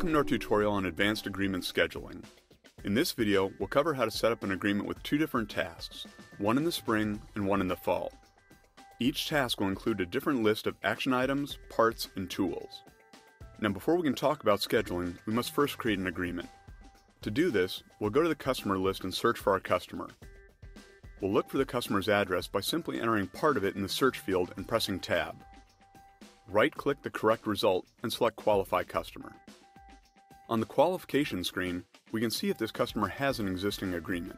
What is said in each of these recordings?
Welcome to our tutorial on advanced agreement scheduling. In this video, we'll cover how to set up an agreement with two different tasks, one in the spring and one in the fall. Each task will include a different list of action items, parts, and tools. Now before we can talk about scheduling, we must first create an agreement. To do this, we'll go to the customer list and search for our customer. We'll look for the customer's address by simply entering part of it in the search field and pressing Tab. Right-click the correct result and select Qualify Customer. On the qualification screen, we can see if this customer has an existing agreement.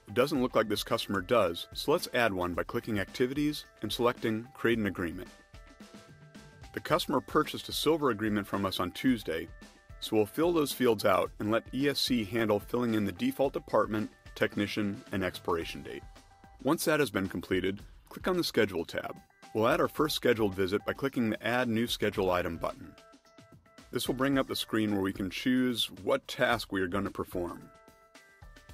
It doesn't look like this customer does, so let's add one by clicking Activities and selecting Create an Agreement. The customer purchased a silver agreement from us on Tuesday, so we'll fill those fields out and let ESC handle filling in the default department, technician, and expiration date. Once that has been completed, click on the Schedule tab. We'll add our first scheduled visit by clicking the Add New Schedule Item button. This will bring up the screen where we can choose what task we are going to perform.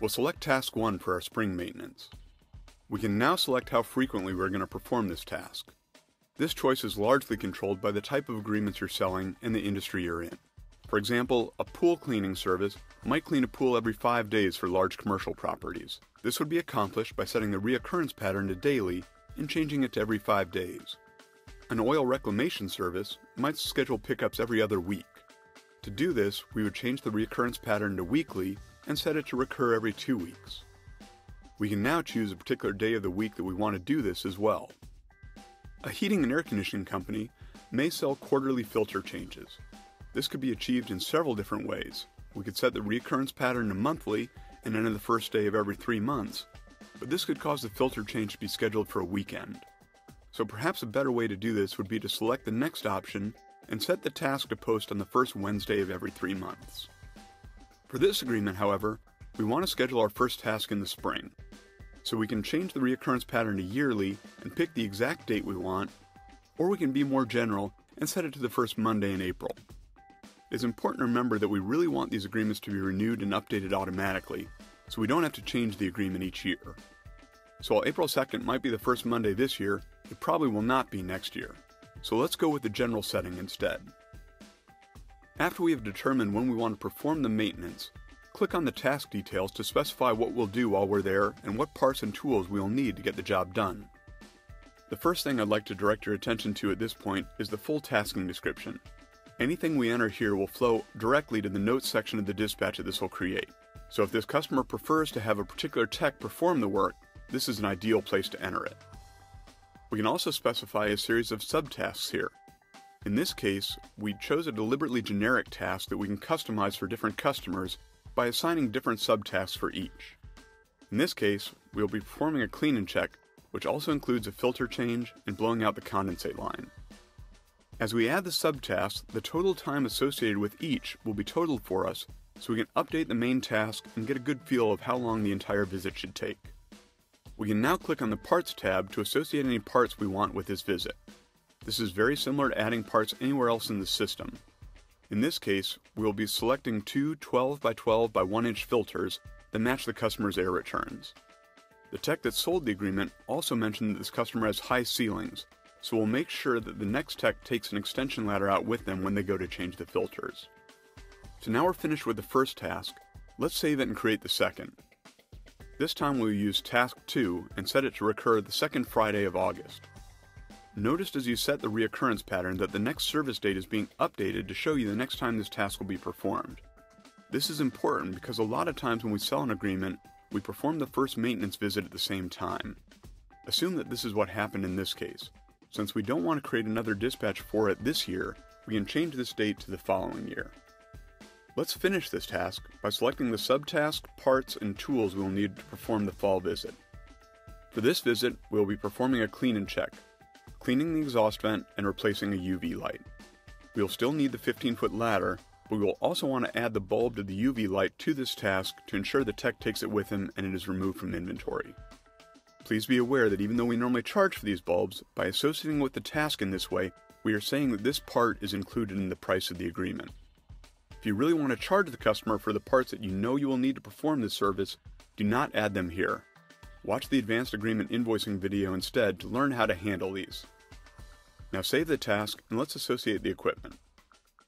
We'll select Task 1 for our spring maintenance. We can now select how frequently we're going to perform this task. This choice is largely controlled by the type of agreements you're selling and the industry you're in. For example, a pool cleaning service might clean a pool every 5 days for large commercial properties. This would be accomplished by setting the reoccurrence pattern to daily and changing it to every 5 days. An oil reclamation service might schedule pickups every other week. To do this, we would change the reoccurrence pattern to weekly and set it to recur every 2 weeks. We can now choose a particular day of the week that we want to do this as well. A heating and air conditioning company may sell quarterly filter changes. This could be achieved in several different ways. We could set the reoccurrence pattern to monthly and enter the first day of every 3 months, but this could cause the filter change to be scheduled for a weekend. So perhaps a better way to do this would be to select the next option and set the task to post on the first Wednesday of every 3 months. For this agreement, however, we want to schedule our first task in the spring. So we can change the reoccurrence pattern to yearly and pick the exact date we want, or we can be more general and set it to the first Monday in April. It's important to remember that we really want these agreements to be renewed and updated automatically, so we don't have to change the agreement each year. So while April 2nd might be the first Monday this year, it probably will not be next year. So let's go with the general setting instead. After we have determined when we want to perform the maintenance, click on the task details to specify what we'll do while we're there and what parts and tools we'll need to get the job done. The first thing I'd like to direct your attention to at this point is the full tasking description. Anything we enter here will flow directly to the notes section of the dispatch that this will create. So if this customer prefers to have a particular tech perform the work, this is an ideal place to enter it. We can also specify a series of subtasks here. In this case, we chose a deliberately generic task that we can customize for different customers by assigning different subtasks for each. In this case, we will be performing a clean and check, which also includes a filter change and blowing out the condensate line. As we add the subtasks, the total time associated with each will be totaled for us, so we can update the main task and get a good feel of how long the entire visit should take. We can now click on the Parts tab to associate any parts we want with this visit. This is very similar to adding parts anywhere else in the system. In this case, we will be selecting two 12 by 12 by 1 inch filters that match the customer's air returns. The tech that sold the agreement also mentioned that this customer has high ceilings, so we'll make sure that the next tech takes an extension ladder out with them when they go to change the filters. So now we're finished with the first task. Let's save it and create the second. This time we'll use Task 2 and set it to recur the second Friday of August. Notice as you set the reoccurrence pattern that the next service date is being updated to show you the next time this task will be performed. This is important because a lot of times when we sell an agreement, we perform the first maintenance visit at the same time. Assume that this is what happened in this case. Since we don't want to create another dispatch for it this year, we can change this date to the following year. Let's finish this task by selecting the subtask, parts, and tools we will need to perform the fall visit. For this visit, we will be performing a clean and check, cleaning the exhaust vent and replacing a UV light. We will still need the 15-foot ladder, but we will also want to add the bulb to the UV light to this task to ensure the tech takes it with him and it is removed from inventory. Please be aware that even though we normally charge for these bulbs, by associating with the task in this way, we are saying that this part is included in the price of the agreement. If you really want to charge the customer for the parts that you know you will need to perform this service, do not add them here. Watch the Advanced Agreement Invoicing video instead to learn how to handle these. Now save the task and let's associate the equipment.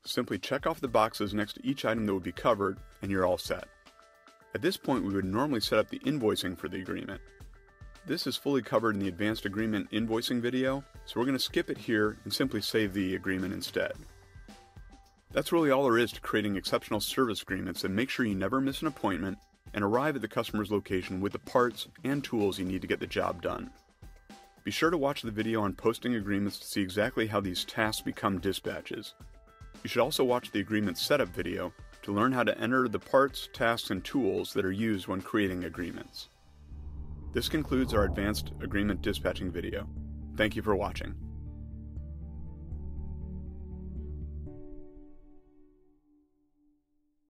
Simply check off the boxes next to each item that would be covered, and you're all set. At this point, we would normally set up the invoicing for the agreement. This is fully covered in the Advanced Agreement Invoicing video, so we're going to skip it here and simply save the agreement instead. That's really all there is to creating exceptional service agreements that make sure you never miss an appointment and arrive at the customer's location with the parts and tools you need to get the job done. Be sure to watch the video on posting agreements to see exactly how these tasks become dispatches. You should also watch the agreement setup video to learn how to enter the parts, tasks, and tools that are used when creating agreements. This concludes our Advanced Agreement Dispatching video. Thank you for watching.